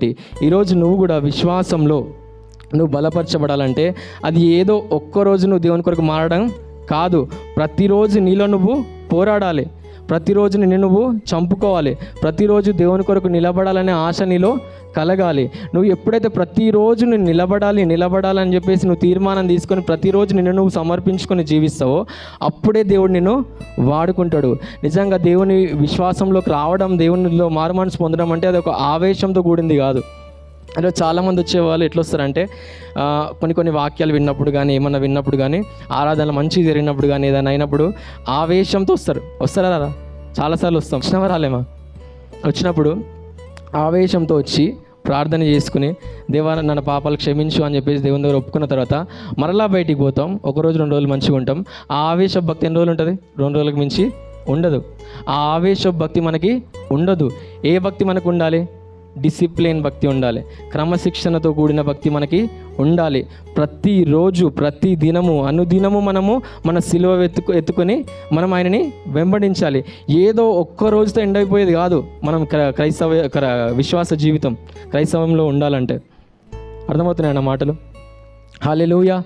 బట్టి ఈరోజు నువ్వు కూడా విశ్వాసంలో నువ్వు బలపరచబడాలంటే అది ఏదో ఒక్కరోజు నువ్వు దేవుని కొరకు మారడం కాదు. ప్రతిరోజు నీలో నువ్వు పోరాడాలి, ప్రతిరోజు నిన్ను నువ్వు చంపుకోవాలి, ప్రతిరోజు దేవుని కొరకు నిలబడాలనే ఆశ నీలో కలగాలి. నువ్వు ఎప్పుడైతే ప్రతిరోజు నువ్వు నిలబడాలని చెప్పేసి నువ్వు తీర్మానం తీసుకొని ప్రతిరోజు నిన్ను నువ్వు సమర్పించుకొని జీవిస్తావో అప్పుడే దేవుడు నిన్ను వాడుకుంటాడు. నిజంగా దేవుని విశ్వాసంలోకి రావడం, దేవునిలో మారుమనసు పొందడం అంటే అది ఒక ఆవేశంతో కూడింది కాదు. అంటే చాలామంది వచ్చేవాళ్ళు ఎట్లా వస్తారంటే కొన్ని వాక్యాలు విన్నప్పుడు కానీ ఏమన్నా విన్నప్పుడు కానీ ఆరాధన మంచిగా జరిగినప్పుడు కానీ ఏదైనా అయినప్పుడు ఆవేశంతో వస్తారా? చాలాసార్లు వచ్చినవా రాలేమా? వచ్చినప్పుడు ఆవేశంతో వచ్చి ప్రార్థన చేసుకుని దేవా నన్ను పాపాలు క్షమించు అని చెప్పేసి దేవుని దగ్గర ఒప్పుకున్న తర్వాత మరలా బయటికి పోతాం. ఒకరోజు 2 రోజులు మంచిగా ఉంటాం. ఆ ఆవేశ భక్తి ఎన్ని రోజులు ఉంటుంది? 2 రోజులకు మించి ఉండదు. ఆ ఆవేశ భక్తి మనకి ఉండదు. ఏ భక్తి మనకు ఉండాలి? డిసిప్లిన్ భక్తి ఉండాలి, క్రమశిక్షణతో కూడిన భక్తి మనకి ఉండాలి. ప్రతిరోజు అనుదినము మనము మన సిలువ ఎత్తుకొని మనం ఆయనని వెంబడించాలి. ఏదో ఒక్క రోజుతో ఎండ్ అయిపోయేది కాదు మనం విశ్వాస జీవితం క్రైస్తవంలో ఉండాలంటే. అర్థమవుతున్నాయి నా మాటలు? హల్లెలూయా.